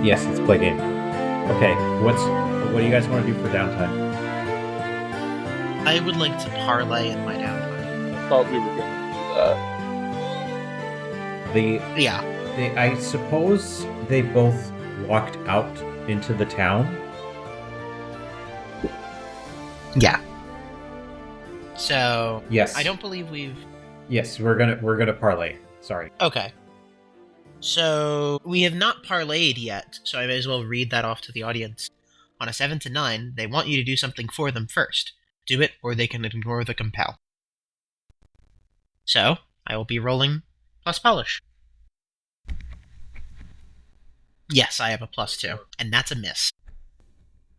Yes, let's play game. Okay, what do you guys want to do for downtime? I would like to parlay in my downtime. I thought we were going to do that. Yeah. I suppose they both walked out into the town. Yeah. So Yes. I don't believe we've. Yes, we're gonna parlay. Sorry. Okay. So we have not parlayed yet, so I may as well read that off to the audience. On a 7 to 9, they want you to do something for them first. Do it, or they can ignore the compel. So I will be rolling plus polish. Yes, I have a +2, and that's a miss.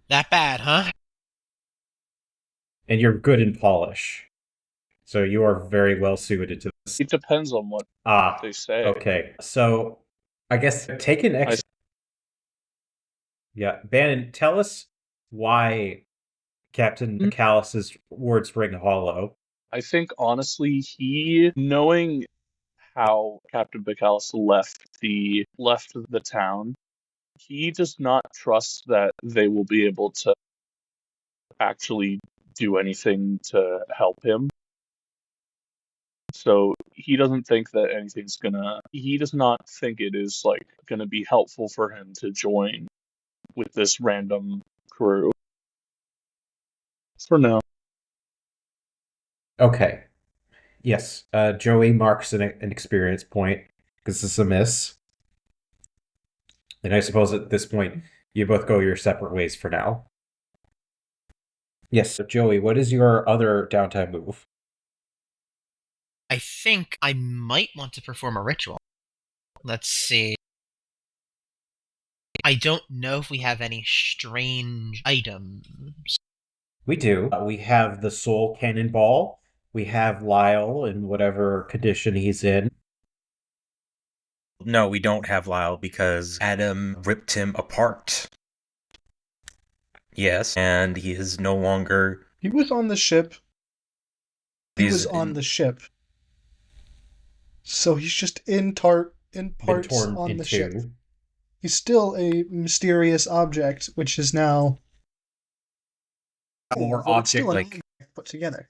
That bad, huh? And you're good in polish, so you are very well suited to this. It depends on what they say. Okay, so I guess take an X. Yeah, Bannon, tell us why Captain Pacallis' words ring hollow. I think, honestly, knowing how Captain Pacallis left the town, he does not trust that they will be able to actually do anything to help him. So he doesn't think that he does not think it is gonna be helpful for him to join with this random crew. For now. Okay. Yes, Joey marks an experience point because this is a miss. And I suppose at this point, you both go your separate ways for now. Yes, so Joey, what is your other downtime move? I think I might want to perform a ritual. Let's see. I don't know if we have any strange items. We do. We have the soul cannonball. We have Lyle in whatever condition he's in. No, we don't have Lyle because Adam ripped him apart. Yes, and he is no longer... He was on the ship. On the ship. So he's just in parts on the ship. He's still a mysterious object, which is now more object put together.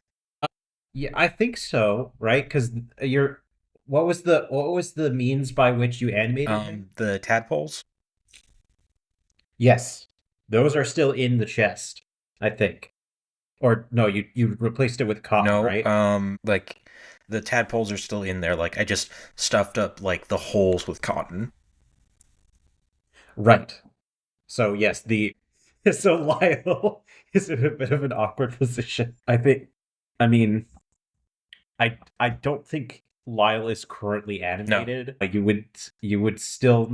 Yeah, I think so, right? Because what was the means by which you animated him? The tadpoles? Yes. Those are still in the chest, I think. Or no, you replaced it with cotton, right? The tadpoles are still in there. I just stuffed up the holes with cotton. Right. So yes, so Lyle is in a bit of an awkward position. I don't think Lyle is currently animated. No. You would still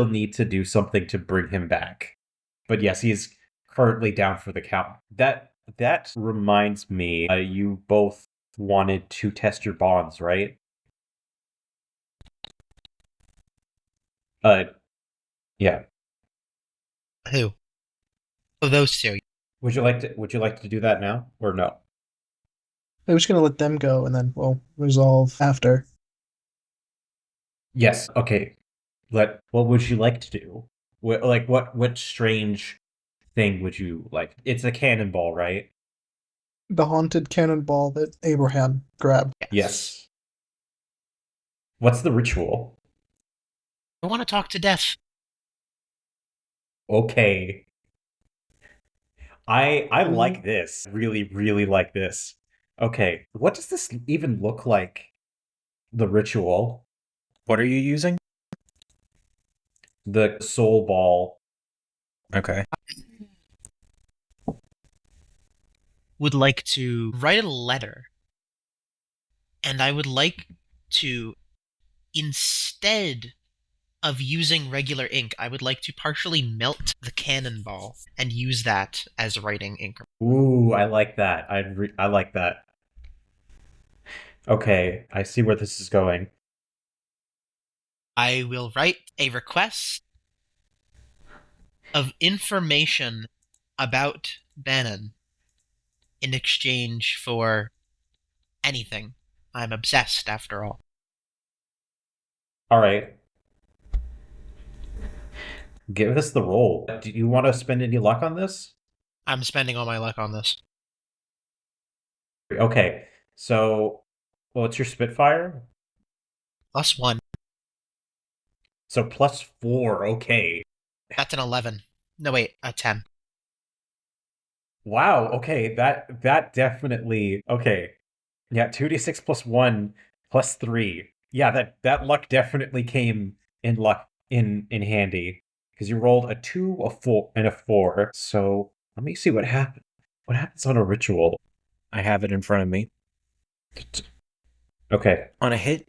need to do something to bring him back. But yes, he is currently down for the count. That reminds me, you both wanted to test your bonds, right? Yeah. Who? Oh, those two. Would you like to do that now or no? I'm just gonna let them go and then we'll resolve after. Yes. Okay. What would you like to do? What strange thing would you like? It's a cannonball, right? The haunted cannonball that Abraham grabbed. Yes. What's the ritual? I want to talk to death. Okay. I like this. Really, really like this. Okay. What does this even look like? The ritual. What are you using? The soul ball. Okay. Would like to write a letter. And I would like to, instead of using regular ink, I would like to partially melt the cannonball and use that as writing ink. Ooh, I like that. I like that. Okay, I see where this is going. I will write a request of information about Bannon in exchange for anything. I'm obsessed, after all. All right. Give us the roll. Do you want to spend any luck on this? I'm spending all my luck on this. Okay, so what's your Spitfire? +1. So +4, okay. That's an 11. No, wait, a 10. Wow, okay, that definitely... Okay. Yeah, 2d6 +1 +3. Yeah, that luck definitely came in handy. Because you rolled a 2, a 4, and a 4. So let me see what happens. What happens on a ritual? I have it in front of me. Okay. On a hit,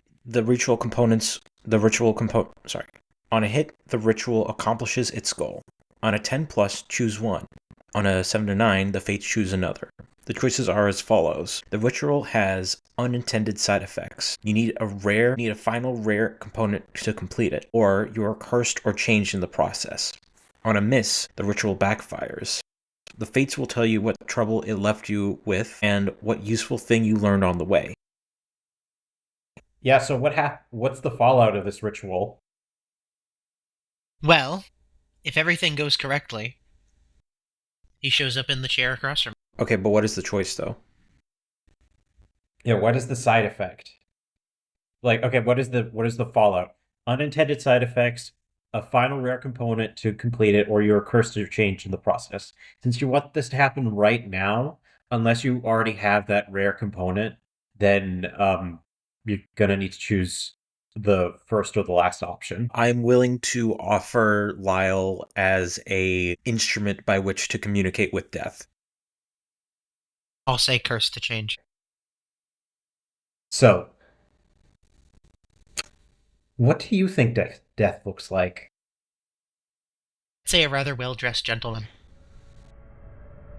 On a hit, the ritual accomplishes its goal. On a 10+, choose one. On a 7 to 9, the fates choose another. The choices are as follows. The ritual has unintended side effects. You need a final rare component to complete it, or you are cursed or changed in the process. On a miss, the ritual backfires. The fates will tell you what trouble it left you with and what useful thing you learned on the way. Yeah, so what's the fallout of this ritual? Well, if everything goes correctly, he shows up in the chair across from me. Okay, but what is the choice, though? Yeah, what is the side effect? Like, okay, what is the fallout? Unintended side effects, a final rare component to complete it, or you're cursed or changed in the process. Since you want this to happen right now, unless you already have that rare component, then you're gonna need to choose the first or the last option. I'm willing to offer Lyle as a instrument by which to communicate with death. I'll say curse to change. So, what do you think death looks like? I'd say a rather well-dressed gentleman.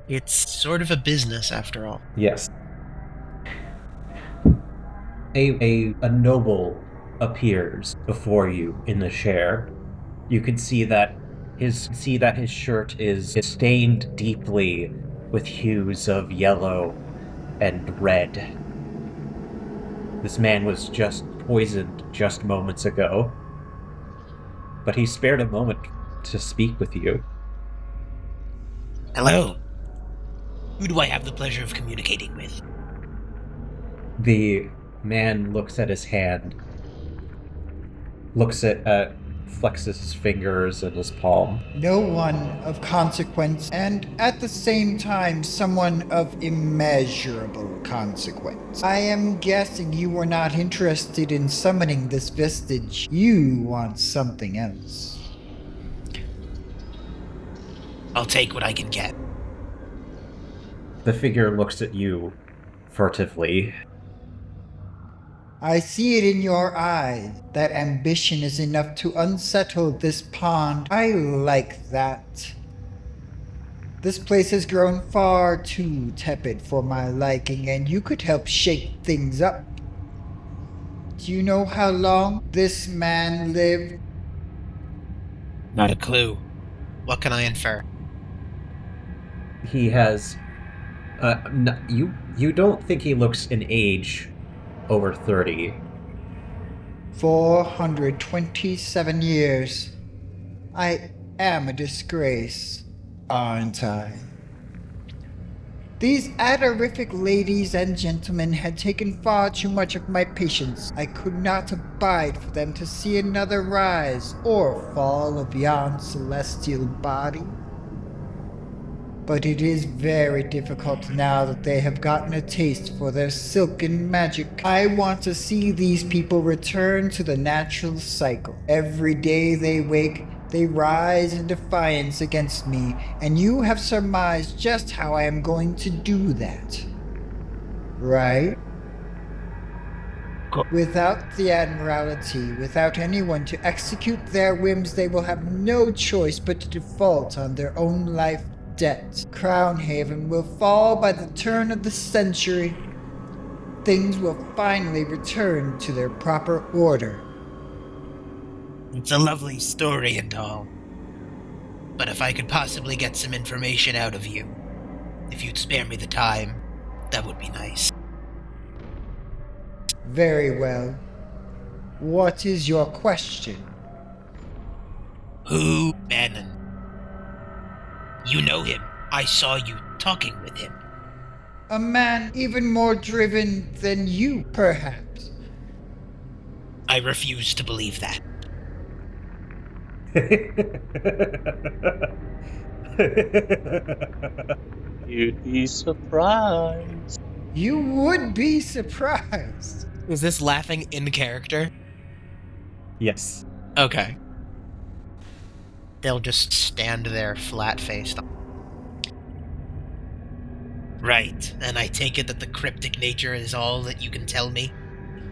It's sort of a business, after all. Yes. A noble appears before you in the chair. You can see that his shirt is stained deeply with hues of yellow and red. This man was just poisoned just moments ago, but he spared a moment to speak with you. Hello. Who do I have the pleasure of communicating with? The man looks at his hand, flexes his fingers in his palm. No one of consequence, and at the same time, someone of immeasurable consequence. I am guessing you were not interested in summoning this vestige. You want something else. I'll take what I can get. The figure looks at you furtively. I see it in your eyes. That ambition is enough to unsettle this pond. I like that. This place has grown far too tepid for my liking, and you could help shake things up. Do you know how long this man lived? Not a clue. What can I infer? He has... you don't think he looks an age over 30. 427 years. I am a disgrace, aren't I? These adorific ladies and gentlemen had taken far too much of my patience. I could not abide for them to see another rise or fall of yon celestial body. But it is very difficult now that they have gotten a taste for their silken magic. I want to see these people return to the natural cycle. Every day they wake, they rise in defiance against me, and you have surmised just how I am going to do that. Right? Without the Admiralty, without anyone to execute their whims, they will have no choice but to default on their own life debt. Crownhaven will fall by the turn of the century. Things will finally return to their proper order. It's a lovely story and all. But if I could possibly get some information out of you, if you'd spare me the time, that would be nice. Very well. What is your question? Who? Bannon. You know him. I saw you talking with him. A man even more driven than you, perhaps. I refuse to believe that. You'd be surprised. You would be surprised. Is this laughing in character? Yes. Okay. They'll just stand there flat-faced. Right, and I take it that the cryptic nature is all that you can tell me?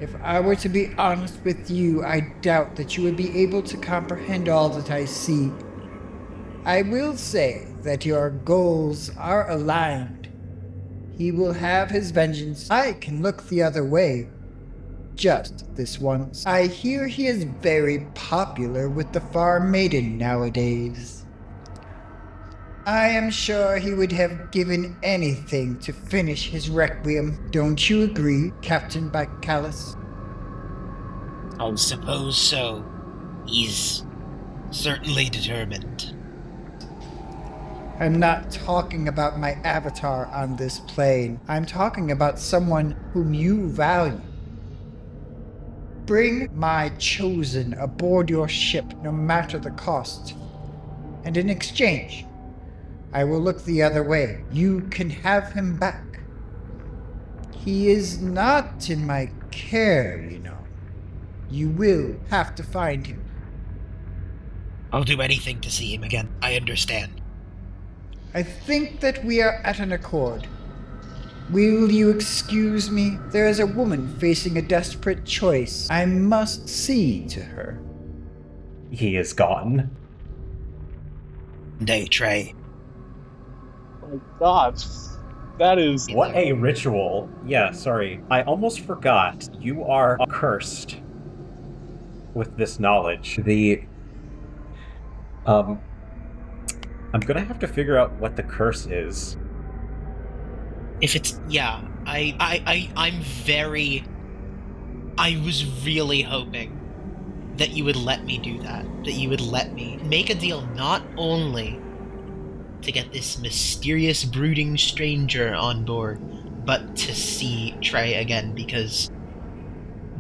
If I were to be honest with you, I doubt that you would be able to comprehend all that I see. I will say that your goals are aligned. He will have his vengeance. I can look the other way. Just this once. I hear he is very popular with the Far Maiden nowadays. I am sure he would have given anything to finish his requiem. Don't you agree, Captain Pacallis? I suppose so. He's certainly determined. I'm not talking about my avatar on this plane. I'm talking about someone whom you value. Bring my chosen aboard your ship, no matter the cost. And in exchange, I will look the other way. You can have him back. He is not in my care, you know. You will have to find him. I'll do anything to see him again. I understand. I think that we are at an accord. Will you excuse me? There is a woman facing a desperate choice. I must see to her. He is gone. Day, Trey. Oh my god. That is... What a ritual. Yeah, sorry. I almost forgot. You are cursed with this knowledge. I'm gonna have to figure out what the curse is. If it's... yeah, I was really hoping that you would let me do that. That you would let me make a deal not only to get this mysterious, brooding stranger on board, but to see Trey again, because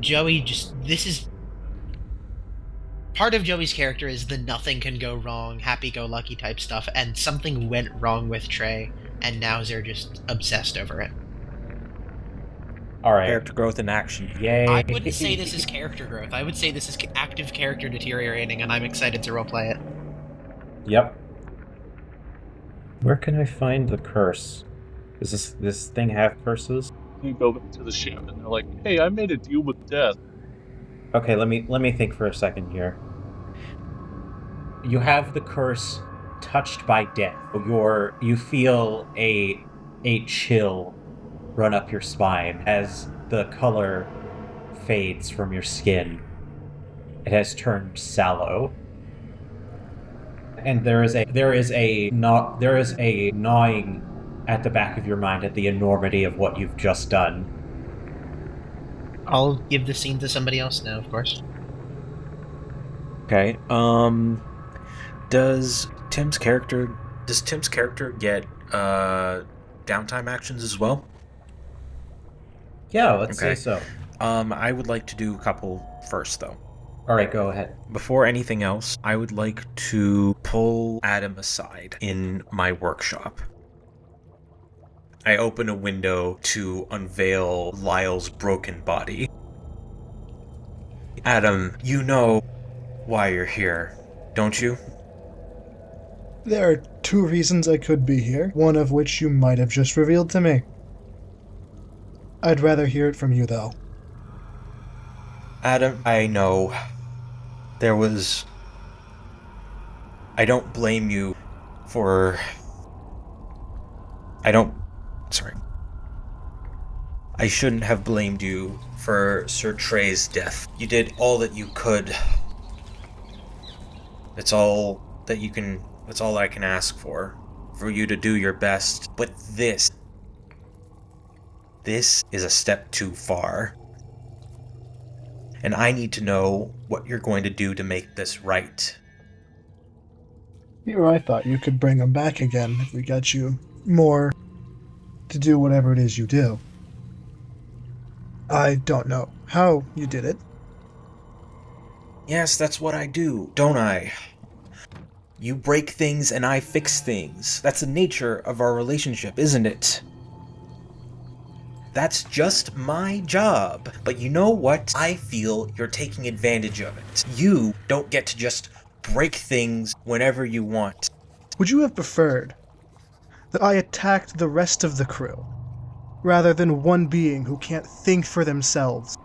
Joey just... this is... part of Joey's character is the nothing can go wrong, happy-go-lucky type stuff, and something went wrong with Trey, and now they're just obsessed over it. Alright. Character growth in action. Yay. I wouldn't say this is character growth. I would say this is active character deteriorating, and I'm excited to roleplay it. Yep. Where can I find the curse? Does this thing have curses? You go back to the ship and they're like, hey, I made a deal with death. Okay, let me think for a second here. You have the curse touched by death. You feel a chill run up your spine as the color fades from your skin. It has turned sallow. And there is a gnawing at the back of your mind at the enormity of what you've just done. I'll give the scene to somebody else now, of course. Okay. Does Tim's character get downtime actions as well? Yeah, let's say so. I would like to do a couple first, though. All right, go ahead. Before anything else, I would like to pull Adam aside in my workshop. I open a window to unveil Lyle's broken body. Adam, you know why you're here, don't you? There are two reasons I could be here, one of which you might have just revealed to me. I'd rather hear it from you, though. Adam, I know. I don't blame you for... I shouldn't have blamed you for Sir Trey's death. You did all that you could. That's all I can ask for you to do your best. But this is a step too far. And I need to know what you're going to do to make this right. Here I thought you could bring him back again if we got you more to do whatever it is you do. I don't know how you did it. Yes, that's what I do, don't I? You break things and I fix things. That's the nature of our relationship, isn't it? That's just my job. But you know what? I feel you're taking advantage of it. You don't get to just break things whenever you want. Would you have preferred that I attacked the rest of the crew, rather than one being who can't think for themselves?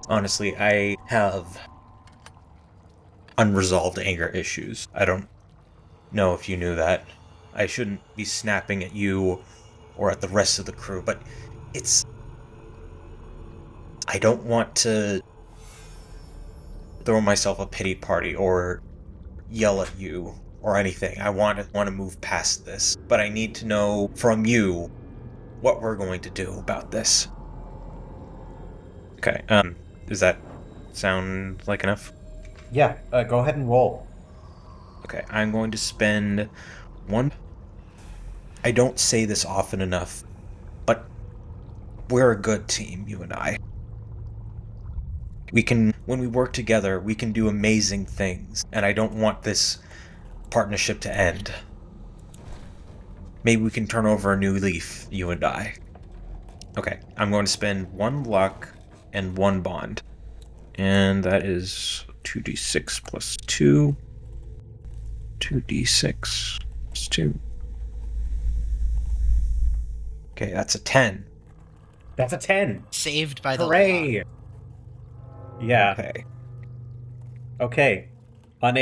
Honestly, I have unresolved anger issues. I don't know if you knew that. I shouldn't be snapping at you or at the rest of the crew, but I don't want to throw myself a pity party or yell at you or anything. I want to move past this, but I need to know from you what we're going to do about this. Okay, does that sound like enough? Yeah, go ahead and roll. Okay, I'm going to spend one... I don't say this often enough, but we're a good team, you and I. When we work together, we can do amazing things, and I don't want this partnership to end. Maybe we can turn over a new leaf, you and I. Okay, I'm going to spend 1 luck and 1 bond. And that is 2d6 plus 2. 2d6 plus 2. Okay, that's a 10. That's a 10. Saved by the Hooray! law. Yeah. Okay. Okay. On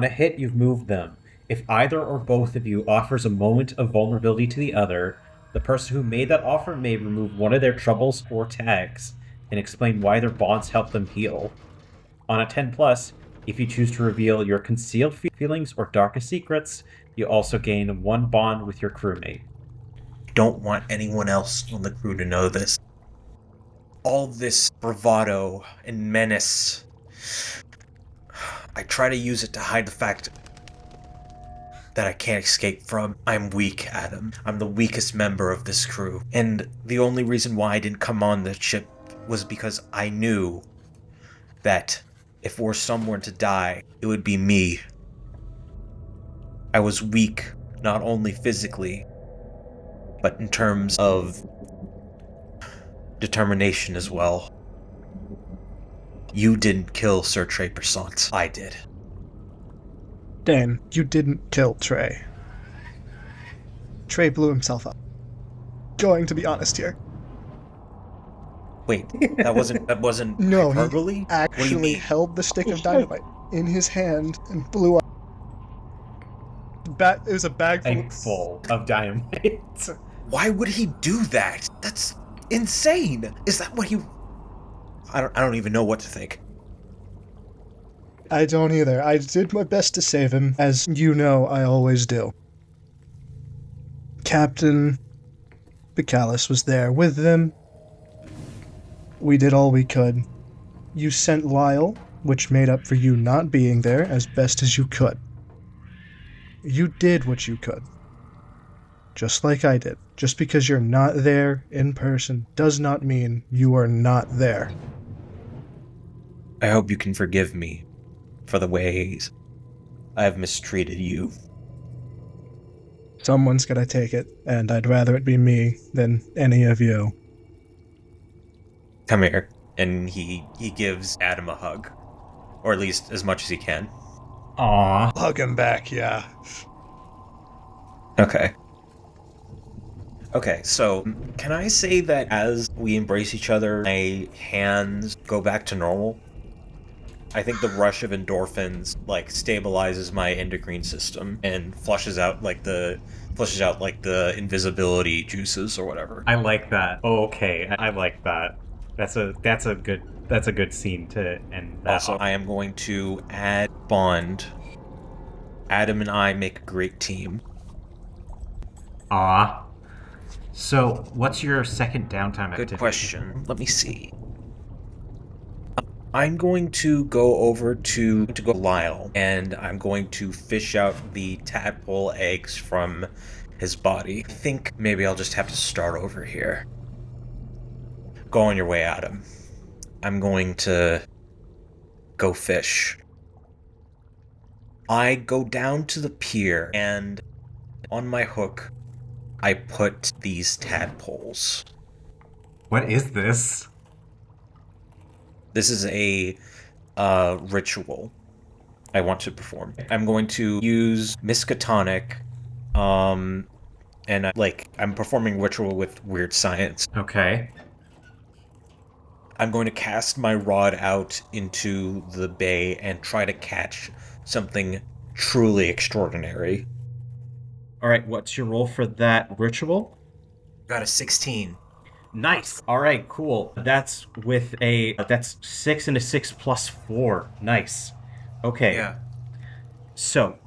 a hit, you've moved them. If either or both of you offers a moment of vulnerability to the other, the person who made that offer may remove one of their troubles or tags and explain why their bonds help them heal. On a 10+, if you choose to reveal your concealed feelings or darkest secrets, you also gain 1 bond with your crewmate. Don't want anyone else on the crew to know this. All this bravado and menace, I try to use it to hide the fact that I can't escape from. I'm weak, Adam. I'm the weakest member of this crew. And the only reason why I didn't come on the ship was because I knew that if we're someone to die, it would be me. I was weak, not only physically, but in terms of determination as well. You didn't kill Sir Trey Persant. I did. Dane, you didn't kill Trey. Trey blew himself up. Going to be honest here. Wait, that wasn't No, hyperbole? he actually held the stick of dynamite in his hand and blew up. It was a bag full of dynamite. Why would he do that? That's insane. Is that what he... I don't even know what to think. I don't either. I did my best to save him, as you know I always do. Captain Pacallis was there with them. We did all we could. You sent Lyle, which made up for you not being there as best as you could. You did what you could. Just like I did. Just because you're not there in person does not mean you are not there. I hope you can forgive me for the ways I have mistreated you. Someone's gotta take it, and I'd rather it be me than any of you. Come here. And he gives Adam a hug. Or at least as much as he can. Aww. Hug him back, yeah. Okay. Okay, so can I say that as we embrace each other, my hands go back to normal? I think the rush of endorphins stabilizes my endocrine system and flushes out the invisibility juices or whatever. I like that. Oh, okay, I like that. That's a good scene to end that. Also, I am going to add bond. Adam and I make a great team. Ah. So, what's your second downtime activity? Good question. Let me see. I'm going to go over to Lyle, and I'm going to fish out the tadpole eggs from his body. I think maybe I'll just have to start over here. Go on your way, Adam. I'm going to go fish. I go down to the pier, and on my hook, I put these tadpoles. What is this? This is a ritual I want to perform. I'm going to use Miskatonic, and I'm performing ritual with weird science. Okay. I'm going to cast my rod out into the bay and try to catch something truly extraordinary. All right, what's your roll for that ritual? Got a 16. Nice. All right, cool. That's with that's 6 and a 6 plus 4. Nice. Okay. Yeah. So,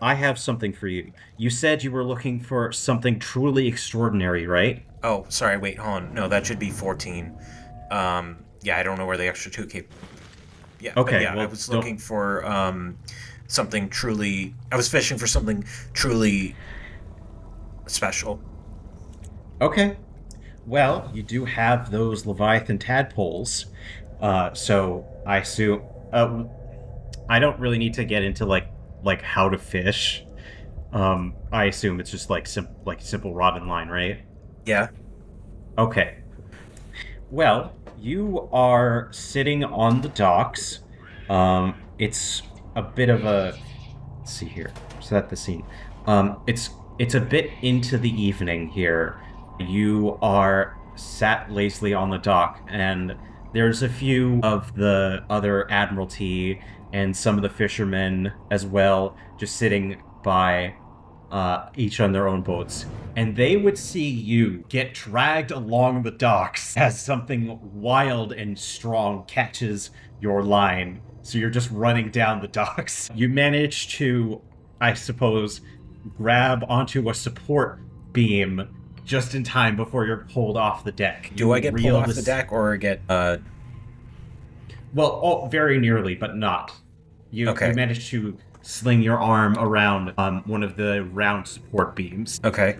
I have something for you. You said you were looking for something truly extraordinary, right? Oh, sorry, wait, hold on. No, that should be 14. Yeah, I don't know where the extra 2 came. Yeah, okay. Yeah, well, I was looking for something truly... I was fishing for something truly special. Okay. Well, you do have those Leviathan tadpoles, so I assume... I don't really need to get into, like how to fish. I assume it's just, simple rod and line, right? Yeah. Okay. Well, you are sitting on the docks. It's a bit of a... Let's see here. Set the scene. It's a bit into the evening here. You are sat lazily on the dock, and there's a few of the other Admiralty and some of the fishermen as well, just sitting by each on their own boats. And they would see you get dragged along the docks as something wild and strong catches your line. So you're just running down the docks. You manage to, I suppose, grab onto a support beam just in time before you're pulled off the deck. Do I get pulled off the deck or get... Well, very nearly, but not. You managed to sling your arm around one of the round support beams. Okay.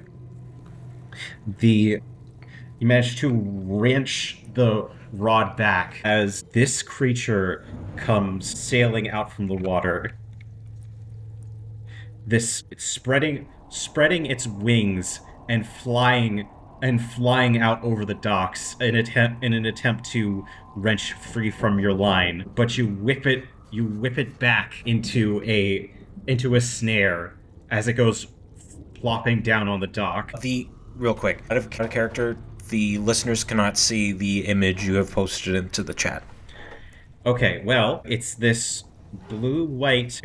You managed to wrench the rod back as this creature comes sailing out from the water. It's spreading its wings and flying out over the docks in an attempt to wrench free from your line, but you whip it back into a snare as it goes plopping down on the dock. Real quick, out of character, the listeners cannot see the image you have posted into the chat. Okay, well, it's this blue-white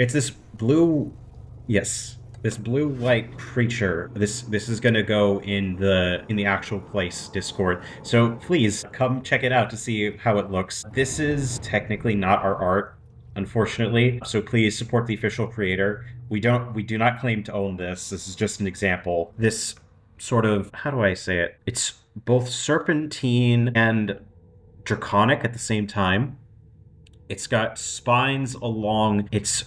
creature. This is gonna go in the Actual Playce Discord. So please come check it out to see how it looks. This is technically not our art, unfortunately. So please support the official creator. We do not claim to own this. This is just an example. This sort of, how do I say it? It's both serpentine and draconic at the same time. It's got spines along its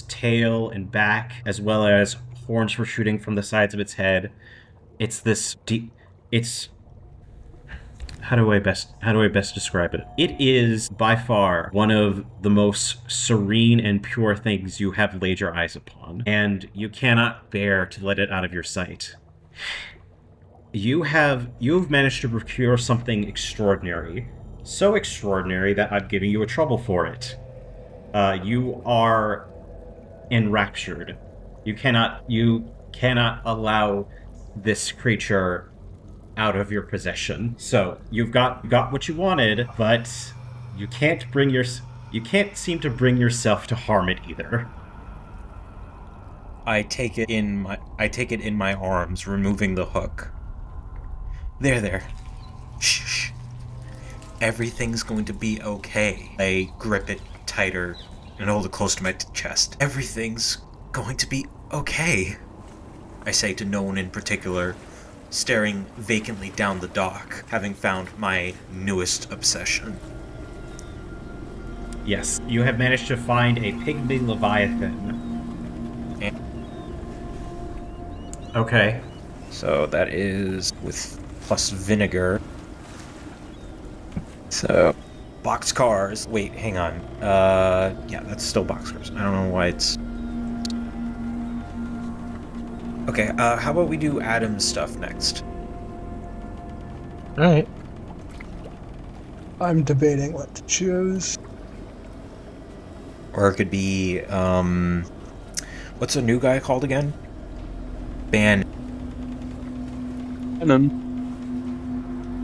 tail and back, as well as horns protruding from the sides of its head. It's this how do I best describe it? It is by far one of the most serene and pure things you have laid your eyes upon, and you cannot bear to let it out of your sight. You've managed to procure something extraordinary. So extraordinary that I'm giving you a trouble for it. You are enraptured. You cannot allow this creature out of your possession. So you've got what you wanted, but you can't seem to bring yourself to harm it either. I take it in my arms, removing the hook. There. Shh. Everything's going to be okay. I grip it tighter and hold it close to my chest. Everything's going to be okay, I say to no one in particular, staring vacantly down the dock, having found my newest obsession. Yes, you have managed to find a pygmy leviathan. Okay. So that is with plus vinegar. So, boxcars. Wait, hang on. Yeah, that's still boxcars. I don't know why it's... Okay, how about we do Adam's stuff next? Alright. I'm debating what to choose. Or it could be, what's the new guy called again? Bannon.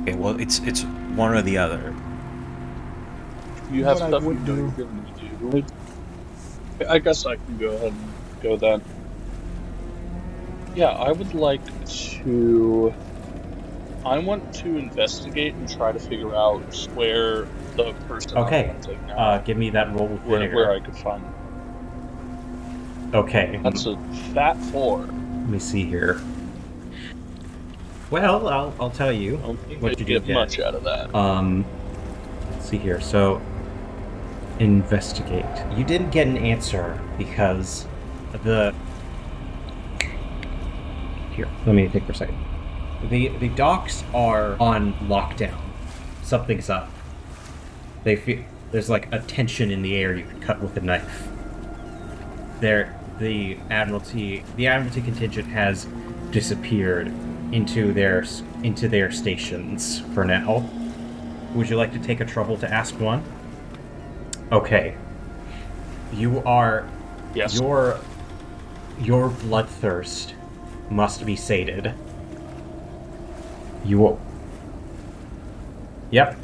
Okay, well, it's one or the other. You have What I stuff would you do. know you're gonna do. I guess I can go ahead and go then. Yeah, I would like to... I want to investigate and try to figure out where the person Okay. I'm hunting now, Give me that roll with vinegar. where I could find them. Okay. That's a fat 4. Let me see here. Well, I'll tell you. I don't think What I you get get. much out of that. Let's see here. So, investigate. You didn't get an answer because the... Here, let me think for a second. The docks are on lockdown. Something's up. They feel there's like a tension in the air you could cut with a knife. The Admiralty contingent has disappeared into their stations for now. Would you like to take a trouble to ask one? Okay. You are... Yes. Your bloodthirst must be sated. You will... Yep.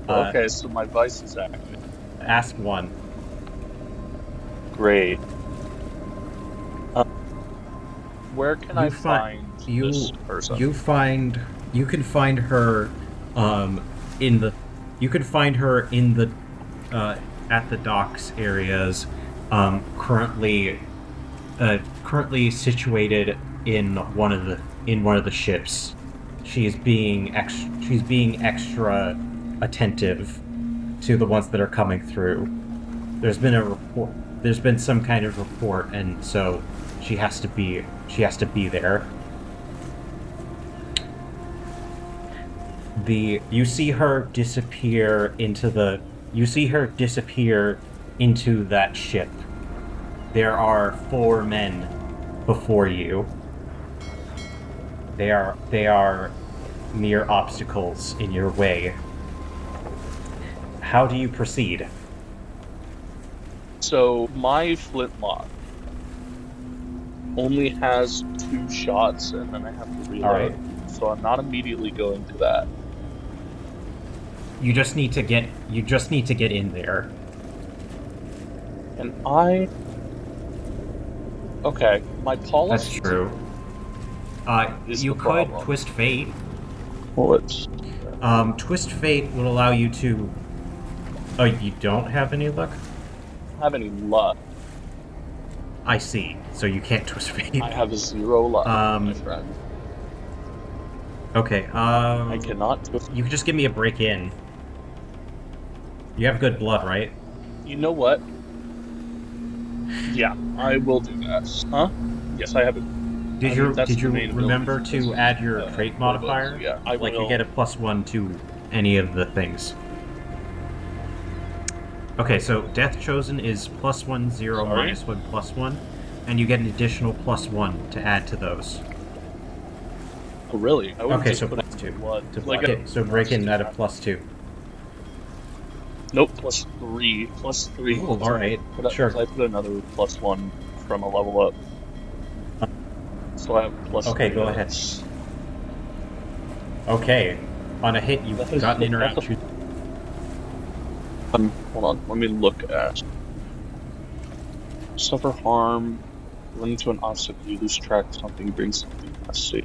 Okay, so my vice is active. Ask one. Great. Where can I find this person? You can find her in the at the docks areas, currently situated in one of the ships. She's being extra attentive to the ones that are coming through. There's been some kind of report, and so she has to be there. You see her disappear into that ship. There are 4 men before you. They are mere obstacles in your way. How do you proceed? So my flintlock only has 2 shots, and then I have to reload. All right. So I'm not immediately going to that. You just need to get in there. And okay, my policy. That's true. Is You the could problem. twist fate. Bullets. Twist fate will allow you to... Oh, you don't have any luck? Have any luck? I see. So you can't twist fate. I have 0 luck, my friend. Okay, I cannot twist. you can just give me a break in. You have good blood, right? You know what? Yeah, I will do that. Huh? Yes, I have it. Did you remember to add your trait modifier? Yeah, I like will. you get a +1 to any of the things. Okay, so Death Chosen is +1, 0, Sorry? -1, +1, and you get an additional +1 to add to those. Oh, really? I wouldn't Okay, just so put +2. blood. Like, okay, so break in at a +2. Nope, +3. +3. Ooh, alright, sure. I put another +1 from a level up. So I have +3. Okay, go ahead. Okay, on a hit, you've got an interaction. Hold on, let me look at. Suffer harm, run into an obstacle, you lose track of something, you bring something. Let's see.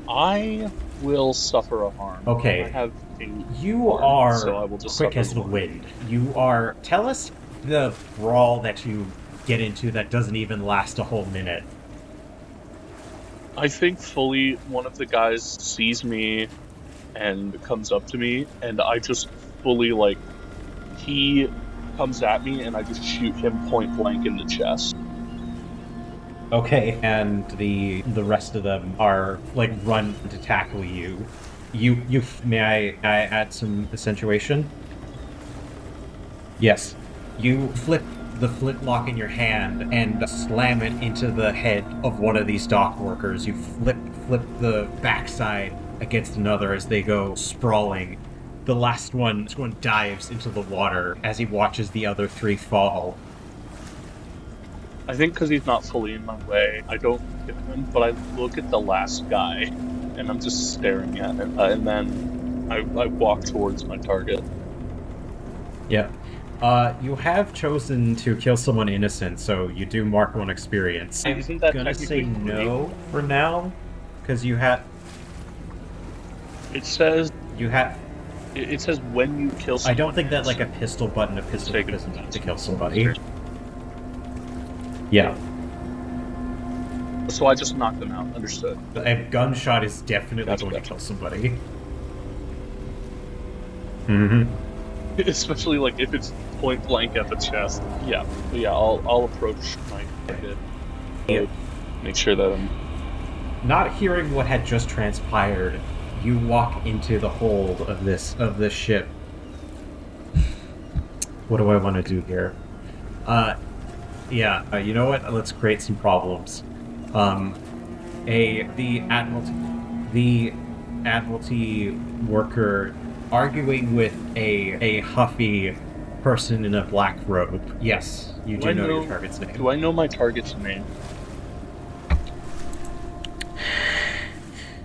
I will suffer a harm. Okay. I have a You harm, are so I will just quick suffer as the one. wind. You are... Tell us the brawl that you get into that doesn't even last a whole minute. I think fully one of the guys sees me and comes up to me, and I just fully, like, He comes at me, and I just shoot him point blank in the chest. Okay, and the rest of them are like run to tackle you. You may I add some accentuation? Yes. You flip the flintlock in your hand and slam it into the head of one of these dock workers. You flip the backside against another as they go sprawling. The last one dives into the water as he watches the other three fall. I think because he's not fully in my way, I don't hit him, but I look at the last guy, and I'm just staring at him, and then I walk towards my target. Yeah. You have chosen to kill someone innocent, so you do mark 1 experience. Isn't that I'm gonna say technically no for now, because you had... It says You had... it says when you kill someone. I don't think that like a pistol is enough to kill somebody. Yeah. So I just knocked them out. Understood. A gunshot is definitely going to kill somebody. Mm-hmm. Especially like if it's point blank at the chest. Yeah. But yeah, I'll approach my target. Yeah. Make sure that I'm Not hearing what had just transpired, you walk into the hold of this ship. What do I want to do here? You know what? Let's create some problems. The Admiralty worker arguing with a huffy person in a black robe. Yes, you do know your target's name. Do I know my target's name?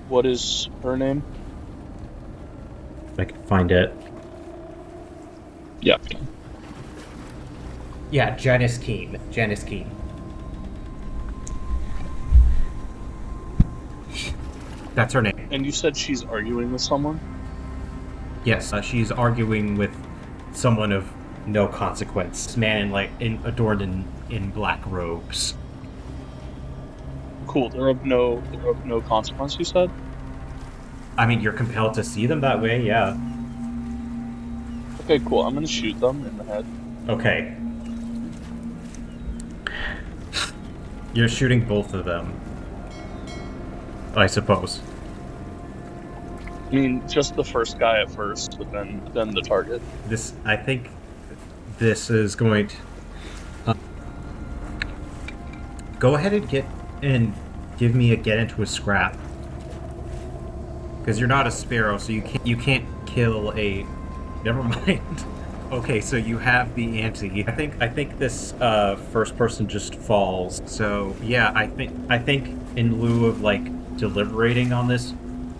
What is her name? If I can find it. Yeah. Yeah, Janice Keene. Janice Keene. That's her name. And you said she's arguing with someone? Yes, she's arguing with someone of no consequence. This man adorned in black robes. Cool. They're of no consequence, you said? I mean, you're compelled to see them that way, yeah. Okay, cool. I'm gonna shoot them in the head. Okay. You're shooting both of them, I suppose. I mean, just the first guy at first, but then the target. I think this is going to... go ahead and give me a get into a scrap. Because you're not a sparrow, so you can't kill a... Never mind. Okay, so you have the ante. I think this first person just falls. So yeah, I think in lieu of deliberating on this,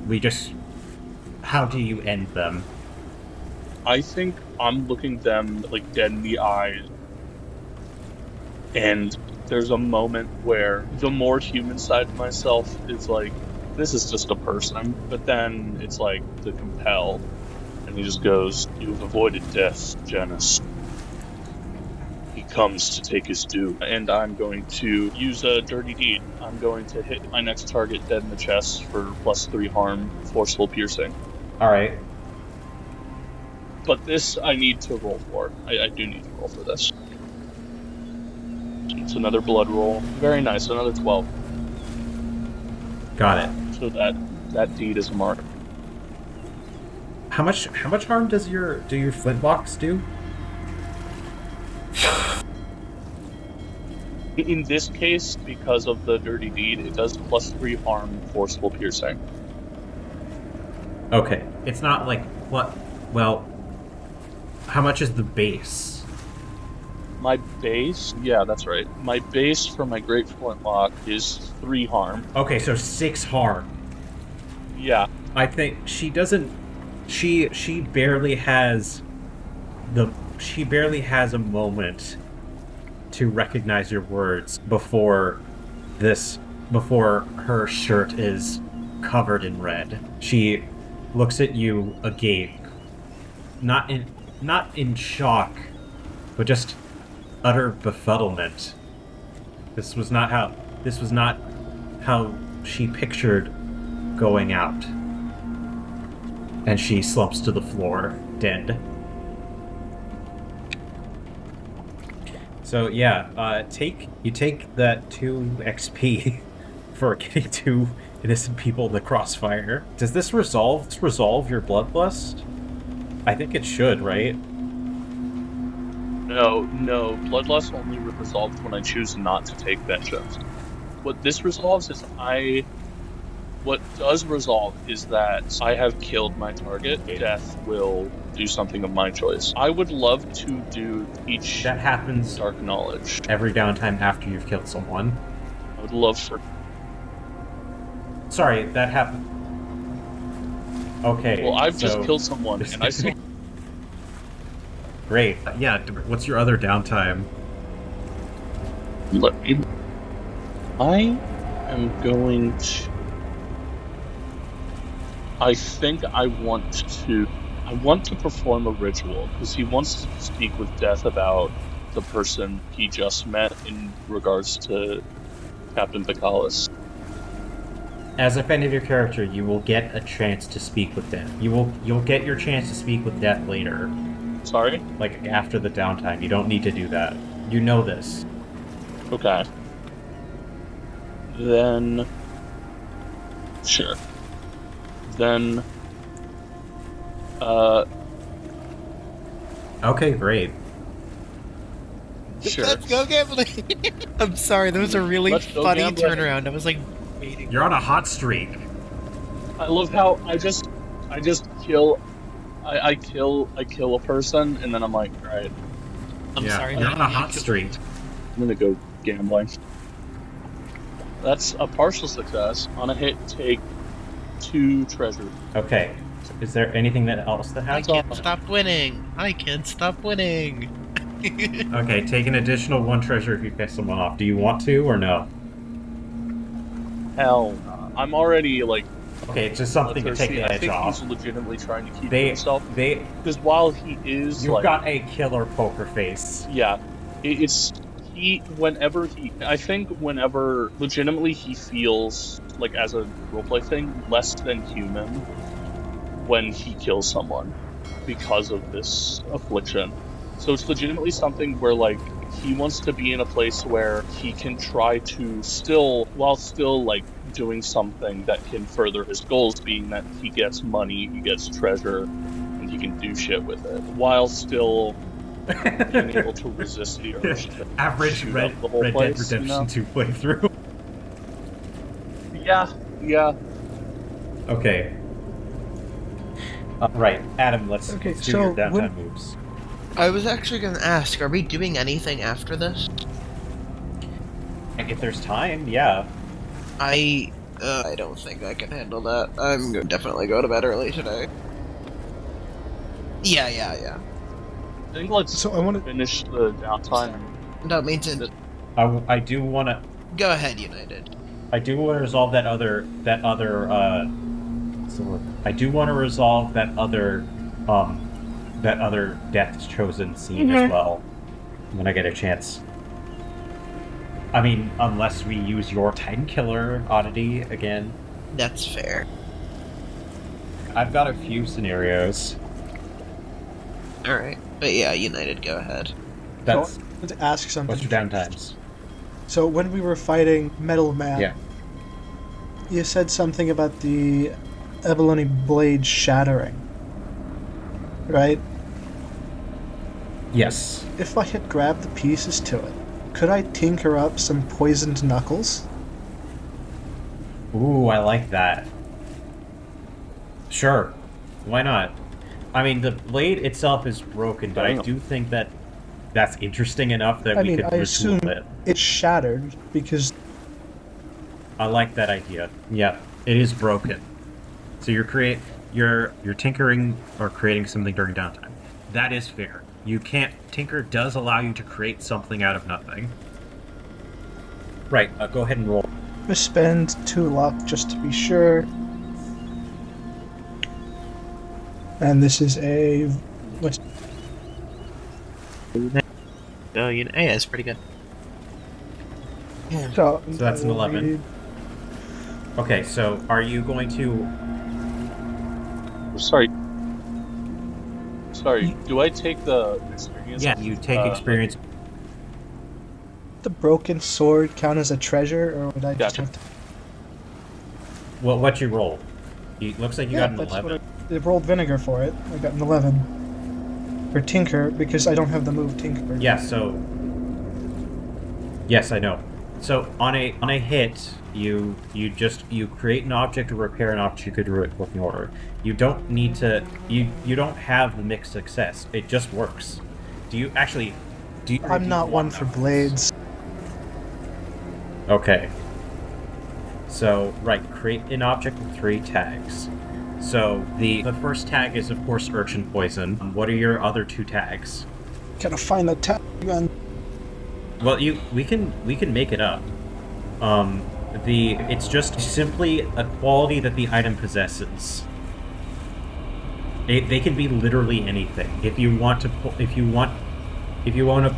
we just... How do you end them? I think I'm looking them dead in the eyes, and there's a moment where the more human side of myself is this is just a person, but then it's the compel, and he just goes, "You've avoided death, Janice. He comes to take his due." And I'm going to use a dirty deed. I'm going to hit my next target dead in the chest for +3 harm, forceful piercing. Alright. But this I need to roll for. I do need to roll for this. It's another blood roll. Very nice, another 12. Got it. So that deed is marked. How much harm do your flintlocks do? In this case, because of the dirty deed, it does +3 harm, forceful piercing. Okay. It's not what? Well, how much is the base? My base? Yeah, that's right. My base for my Great Flintlock is 3 harm. Okay, so 6 harm. Yeah. I think she doesn't... She barely has a moment to recognize your words before her shirt is covered in red. She looks at you agape, not in shock, but just utter befuddlement. This was not how she pictured going out. And she slumps to the floor, dead. So yeah, you take that 2 XP for getting 2 innocent people in the crossfire. Does this resolve your bloodlust? I think it should, right? No, bloodlust only resolves when I choose not to take vengeance. What this resolves is what does resolve is that I have killed my target. Death will do something of my choice. I would love to do each That happens dark knowledge. every downtime after you've killed someone. I would love for... Sorry, that happened. Okay. Well, I've just killed someone, and I still... Great. Yeah, what's your other downtime? I am going to... I think I want to perform a ritual, because he wants to speak with Death about the person he just met in regards to Captain Pacallis. As a fan of your character, you will get a chance to speak with Death. You'll get your chance to speak with Death later. Sorry? Like, after the downtime. You don't need to do that. You know this. Okay. Then... Sure. Then... Okay, great. Sure. Let's go gambling! I'm sorry, that was a really Let's go funny gambling. turnaround. I was like, waiting. You're on a hot streak. I love how I just kill... I kill a person, and then I'm like, alright, I'm sorry. You're on a hot streak. I'm gonna go gambling. That's a partial success. On a hit, take 2 treasure. Okay. Is there anything else that I has? can't stop winning! I can't stop winning! Okay, take an additional 1 treasure if you piss someone off. Do you want to or no? Hell, I'm already like. Okay, it's just something to take the edge off. I think he's legitimately trying to keep himself. They. Because while he is, You've like, got a killer poker face. Yeah, it's he. Whenever he, I think whenever legitimately he feels like as a roleplay thing less than human when he kills someone because of this affliction. So it's legitimately something where like he wants to be in a place where he can try to while still like doing something that can further his goals, being that he gets money, he gets treasure, and he can do shit with it, while still being able to resist the urge to Average shoot Red up the whole Dead place, Redemption 2 playthrough. Yeah. Okay. Right, Adam, let's Okay, do so your downtime moves. I was actually gonna ask, are we doing anything after this? If there's time, yeah. I don't think I can handle that. I'm gonna definitely go to bed early today. Yeah. I think let's So I want to. finish the downtime. Don't mean to... I do want to. Go ahead, United. I do want to resolve that other. I do want to resolve that other Death's Chosen scene as well when I get a chance. I mean, unless we use your Titan Killer oddity again. That's fair. I've got a few scenarios. Alright. But yeah, United, go ahead. That's I want to ask something. what's your downtimes. So when we were fighting Metal Man, Yeah. you said something about the Ebunny blade shattering, right? Yes. If I had grabbed the pieces to it, could I tinker up some poisoned knuckles? Ooh, I like that. Sure. Why not? I mean, the blade itself is broken, but I do think that that's interesting enough that we could I assume retool it. it shattered because I like that idea. Yeah, it is broken. So you're tinkering or creating something during downtime. That is fair. You can't. Tinker does allow you to create something out of nothing. Right. Go ahead and roll. I spend 2 luck just to be sure. And this is a what's Oh, yeah, it's pretty good. so that's an 11. Okay, so are you going to? Sorry, do I take the experience? Yeah, you take experience. the broken sword count as a treasure, or would I just Gotcha. have to... Well, what'd you roll? It looks like you got an that's 11. what I rolled vinegar for it. I got an 11. For Tinker, because I don't have the move Tinker. Yeah, so... Yes, I know. So, on a hit, you create an object or repair an object you could do it working order. You don't need to... You don't have the mixed success. It just works. Do you... I'm not one for blades. Okay. So, right, create an object with 3 tags. So, the first tag is, of course, Urchin Poison. What are your other 2 tags? Gotta find the tag again. Well, we can make it up. It's just simply a quality that the item possesses. They can be literally anything. If you want to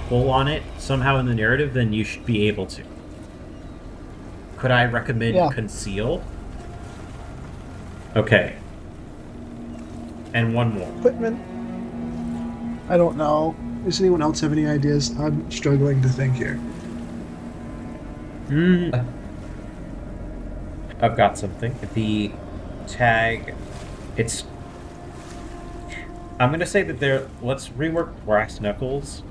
pull on it somehow in the narrative, then you should be able to. Could I recommend Conceal? Okay. And one more. Equipment. I don't know. Does anyone else have any ideas? I'm struggling to think here. I've got something. The tag, it's... I'm going to say that let's rework Brass Knuckles.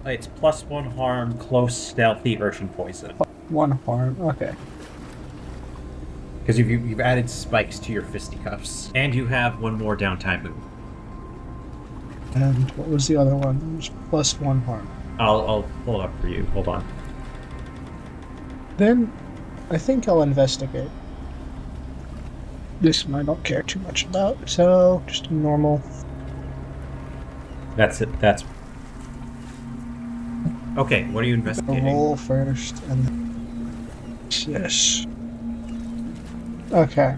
It's +1 harm, close, stealthy, Urchin Poison. 1 harm, okay. Because you've added spikes to your fisticuffs. And you have 1 more downtime move. And what was the other one? It was +1 harm. I'll pull it up for you. Hold on. Then, I think I'll investigate. This one I don't care too much about, so just a normal. That's it. That's... Okay, what are you investigating? Roll first, and then... Yes. Okay.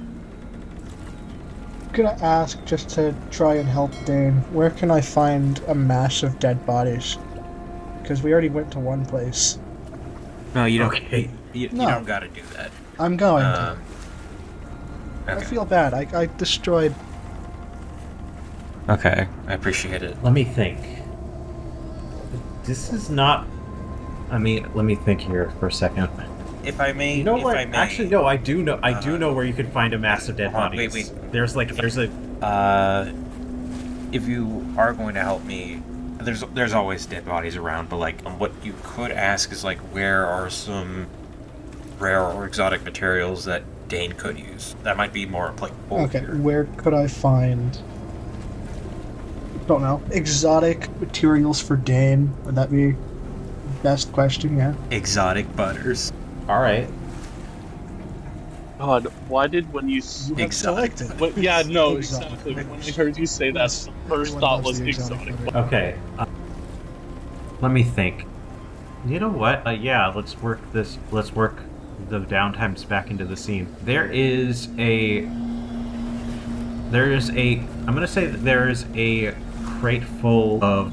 I'm gonna ask, just to try and help Dane, where can I find a mass of dead bodies? Because we already went to one place. No, you don't. Okay. You No. don't gotta do that. I'm going to. I Okay. feel bad. I destroyed... Okay, I appreciate it. Let me think. This is not... let me think here for a second. If I may, You know if what? I may, Actually, no, I do know. I do know where you can find a mass of dead hold on, bodies. wait. There's a... if you are going to help me, there's always dead bodies around. But like, what you could ask is like, where are some rare or exotic materials that Dane could use? That might be more applicable. Okay, here. where could I find... Don't know. Exotic materials for Dane? Would that be best question, yeah? Exotic butters. All right. God, why did when you... You have Exotic. selected. Yeah, no, Exotic. exactly. When I heard you say that, the first Everyone thought loves was the exotic. butter. Okay. Let me think. You know what? Yeah, let's work the downtimes back into the scene. I'm gonna say that there is a crate full of...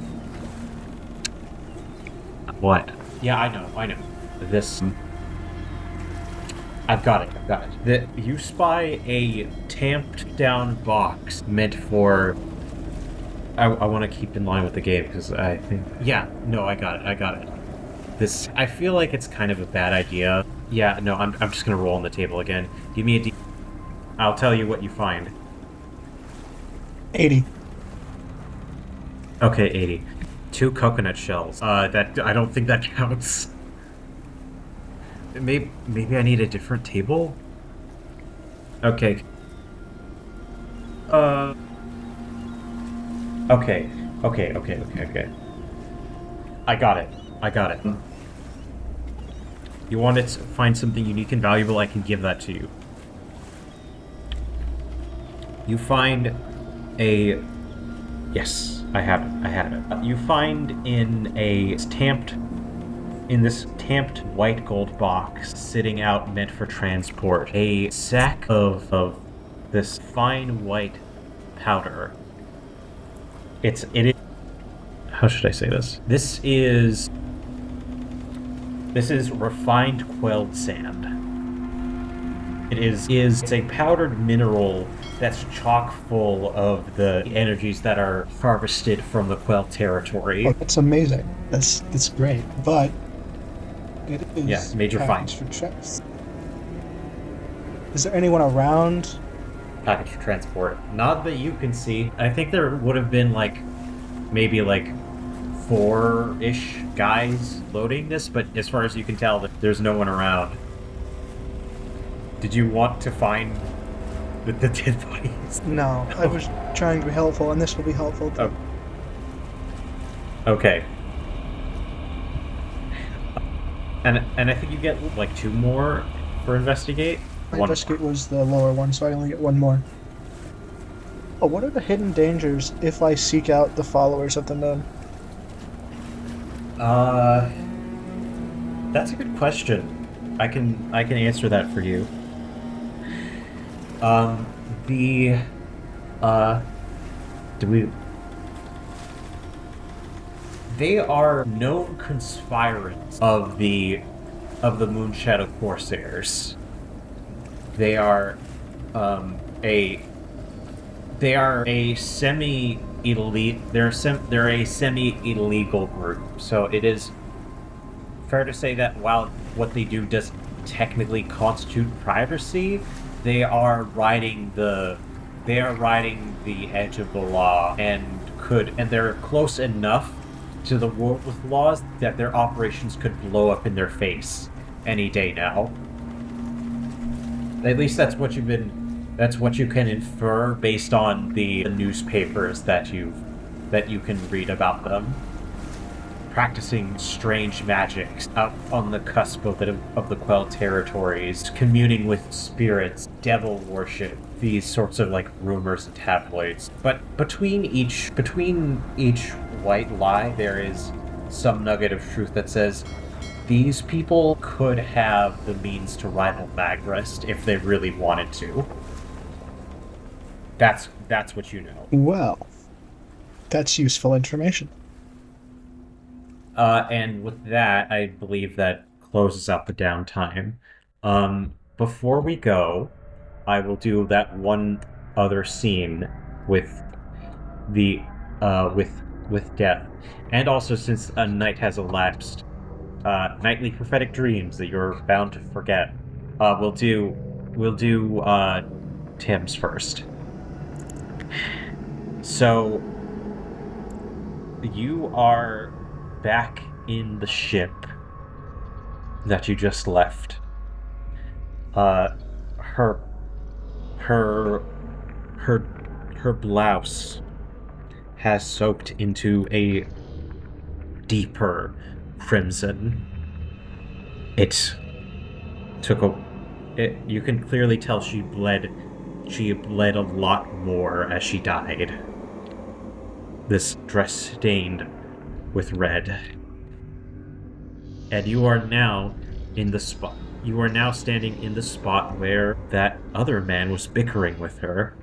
What? Yeah, I know. This... I've got it. You spy a tamped down box meant for... I want to keep in line with the game, because I think... Yeah, no, I got it. This... I feel like it's kind of a bad idea. Yeah, no, I'm just gonna roll on the table again. Give me a D... I'll tell you what you find. 80. Okay, 80. 2 coconut shells. That... I don't think that counts. Maybe I need a different table? Okay. Okay. I got it. You want to find something unique and valuable, I can give that to you. You find a... Yes, I have it. You find in this tamped white gold box sitting out meant for transport a sack of this fine white powder. It is... How should I say this? This is refined quelled sand. It's a powdered mineral that's chock full of the energies that are harvested from the quelled territory. Oh, that's amazing. That's great. But It is. Yeah, major package find. for checks. Is there anyone around? Package for transport. Not that you can see. I think there would have been maybe 4-ish guys loading this, but as far as you can tell, there's no one around. Did you want to find the dead bodies? No, I was trying to be helpful, and this will be helpful. Oh. Okay. And I think you get 2 more for investigate. My investigate was the lower one, so I only get 1 more. Oh, what are the hidden dangers if I seek out the followers of the moon? That's a good question. I can answer that for you. They are known conspirants of the Moonshadow Corsairs. They are a semi-elite. They're a semi-illegal group. So it is fair to say that while what they do does technically constitute piracy, they are riding the edge of the law and they're close enough to the world with laws that their operations could blow up in their face any day now. At least that's what you can infer based on the newspapers that you can read about them. Practicing strange magics out on the cusp of the Quell territories, communing with spirits, devil worship, these sorts of rumors and tabloids. But between each white lie, there is some nugget of truth that says these people could have the means to rival Magrest if they really wanted to. That's what you know. Well, that's useful information. And with that, I believe that closes out the downtime. Before we go, I will do that one other scene with with death, and also since a night has elapsed, nightly prophetic dreams that you're bound to forget. We'll do Tim's first. So you are back in the ship that you just left. Her blouse has soaked into a deeper crimson. You can clearly tell she bled a lot more as she died. This dress stained with red. And you are now standing in the spot where that other man was bickering with her.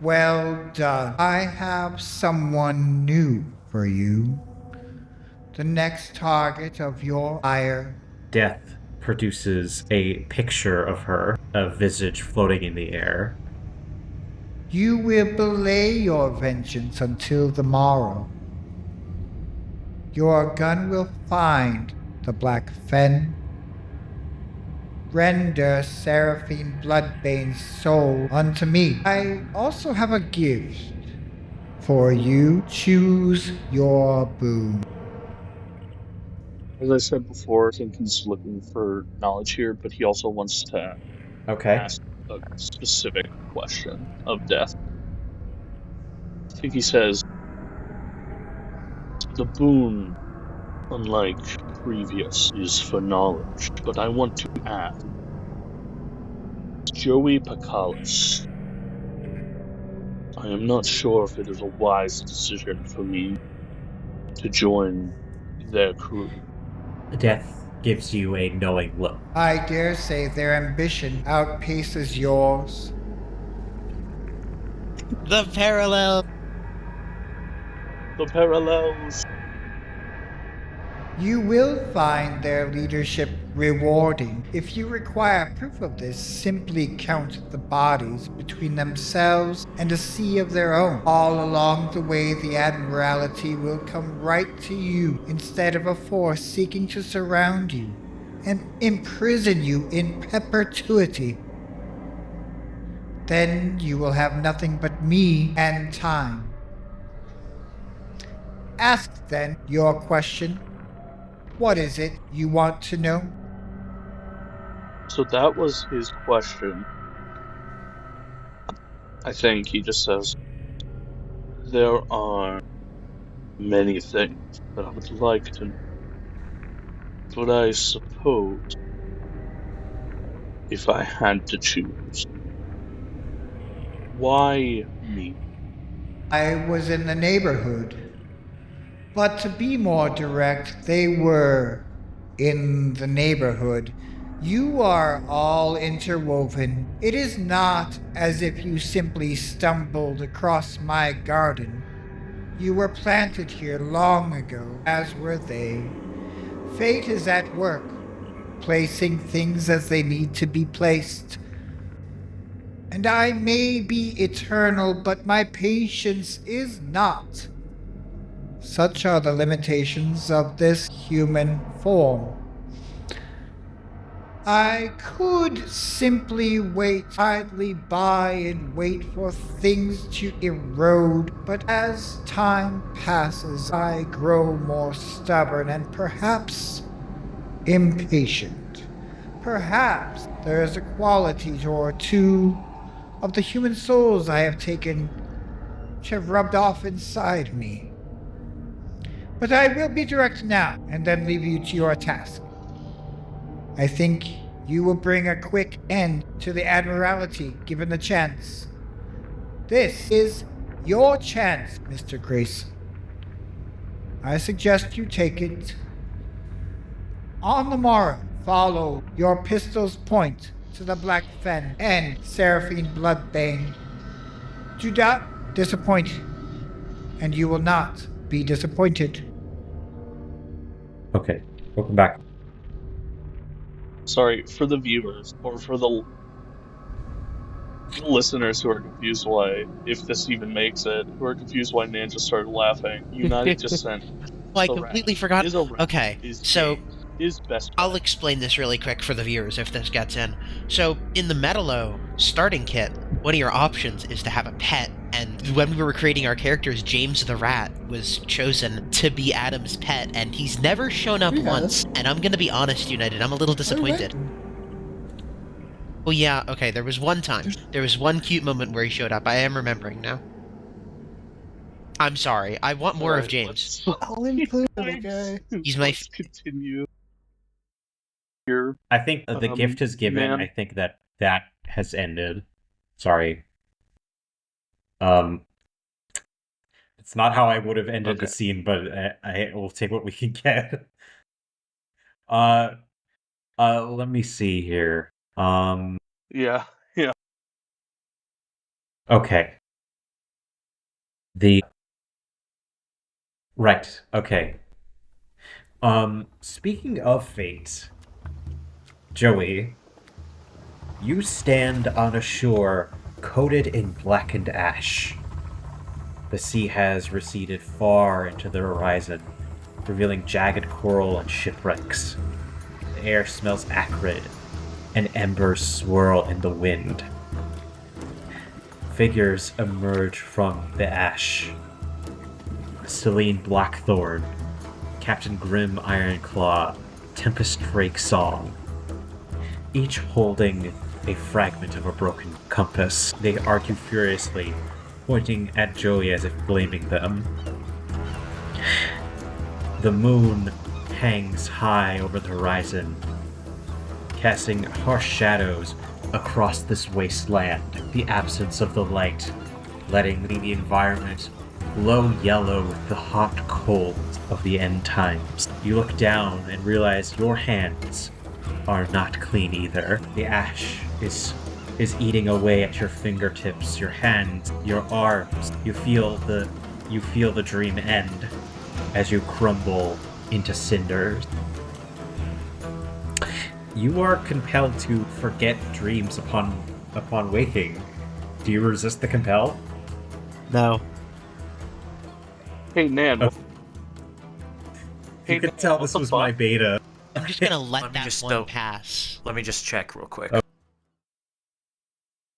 Well done. I have someone new for you. The next target of your ire. Death produces a picture of her, a visage floating in the air. You will belay your vengeance until the morrow. Your gun will find the Black Fen. Render Seraphine Bloodbane's soul unto me. I also have a gift for you. Choose your boon. As I said before, I think he's looking for knowledge here, but he also wants to ask a specific question of death. I think he says, the boon, unlike previous, is for knowledge, but I want to ask, Joey Pacallis. I am not sure if it is a wise decision for me to join their crew. Death gives you a knowing look. I dare say their ambition outpaces yours. The parallel. The parallels. You will find their leadership rewarding. If you require proof of this, simply count the bodies between themselves and a sea of their own. All along the way, the Admiralty will come right to you instead of a force seeking to surround you and imprison you in perpetuity. Then you will have nothing but me and time. Ask, then, your question. What is it you want to know? So that was his question. I think he just says, there are many things that I would like to know. But I suppose, if I had to choose, why me? I was in the neighborhood. But to be more direct, they were in the neighborhood. You are all interwoven. It is not as if you simply stumbled across my garden. You were planted here long ago, as were they. Fate is at work, placing things as they need to be placed. And I may be eternal, but my patience is not. Such are the limitations of this human form. I could simply wait idly by and wait for things to erode, but as time passes, I grow more stubborn and perhaps impatient. Perhaps there is a quality or two of the human souls I have taken which have rubbed off inside me. But I will be direct now, and then leave you to your task. I think you will bring a quick end to the Admiralty, given the chance. This is your chance, Mr. Greyson. I suggest you take it. On the morrow, follow your pistol's point to the Black Fen and Seraphine Bloodbane. Do not disappoint, and you will not be disappointed. Okay, welcome back. Sorry, for the viewers, or for the listeners who are confused why, if this even makes it, who are confused why Nan just started laughing, United just sent... Well, I completely forgot. Is a rat. Okay, Is so... Dane. Is best I'll friend. explain this really quick for the viewers if this gets in. So, in the Matelot starting kit, one of your options is to have a pet, and when we were creating our characters, James the Rat was chosen to be Adam's pet, and he's never shown up once, and I'm gonna be honest, United, I'm a little disappointed. Well, yeah, okay, there was one time. There was one cute moment where he showed up. I am remembering now. I'm sorry, I want more of James. I'll include it, okay? He's my... Let's continue. Here. I think the gift is given. Man. I think that has ended. Sorry. It's not how I would have ended the scene, but I will take what we can get. Let me see here. Yeah. Okay. Right, okay. Speaking of fate, Joey, you stand on a shore coated in blackened ash. The sea has receded far into the horizon, revealing jagged coral and shipwrecks. The air smells acrid, and embers swirl in the wind. Figures emerge from the ash. Celine Blackthorn, Captain Grim Ironclaw, Tempest Drake Song, each holding a fragment of a broken compass. They argue furiously, pointing at Joey as if blaming them. The moon hangs high over the horizon, casting harsh shadows across this wasteland, the absence of the light, letting the environment glow yellow with the hot cold of the end times. You look down and realize your hands are not clean either. The ash is eating away at your fingertips, your hands, your arms. You feel the dream end as you crumble into cinders. You are compelled to forget dreams upon waking. Do you resist the compel? No. Hey, Nan. Oh. Hey, You could Nan, tell what this the was fuck? my beta. I'm just gonna let Let me that just one know. pass. Let me just check real quick.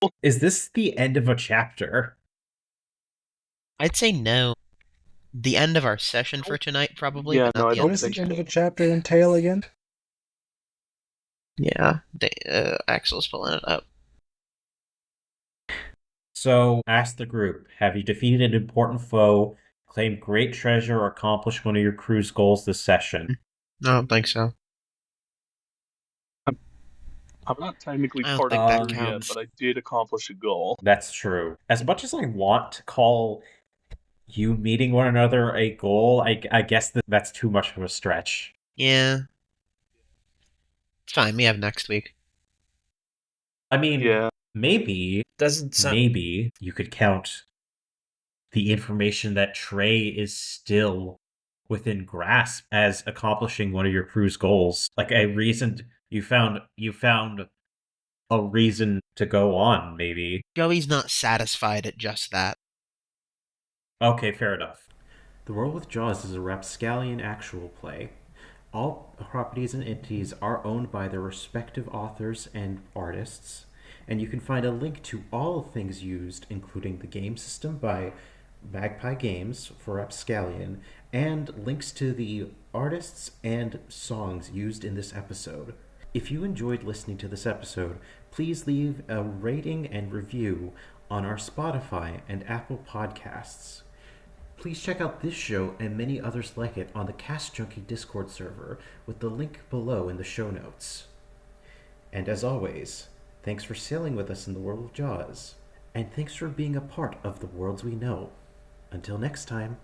Oh. Is this the end of a chapter? I'd say no. The end of our session for tonight, probably, Yeah, but not no, I the don't What end does of the the end of a chapter. chapter entail again? Yeah, Axel's pulling it up. So, ask the group, have you defeated an important foe, claimed great treasure, or accomplished one of your crew's goals this session? I don't think so. I'm not technically I don't part think of that the crew yet, counts. but I did accomplish a goal. That's true. As much as I want to call you meeting one another a goal, I guess that's too much of a stretch. Yeah. It's fine, we have next week. I mean, Yeah. maybe you could count the information that Trey is still within grasp as accomplishing one of your crew's goals. Like a reason you found a reason to go on, maybe. Joey's not satisfied at just that. Okay, fair enough. The World with Jaws is a Rapscallion actual play. All properties and entities are owned by their respective authors and artists, and you can find a link to all things used, including the game system by Magpie Games for Rapscallion, and links to the artists and songs used in this episode. If you enjoyed listening to this episode, please leave a rating and review on our Spotify and Apple Podcasts. Please check out this show and many others like it on the Cast Junkie Discord server with the link below in the show notes. And as always, thanks for sailing with us in the world of Jaws, and thanks for being a part of the worlds we know. Until next time.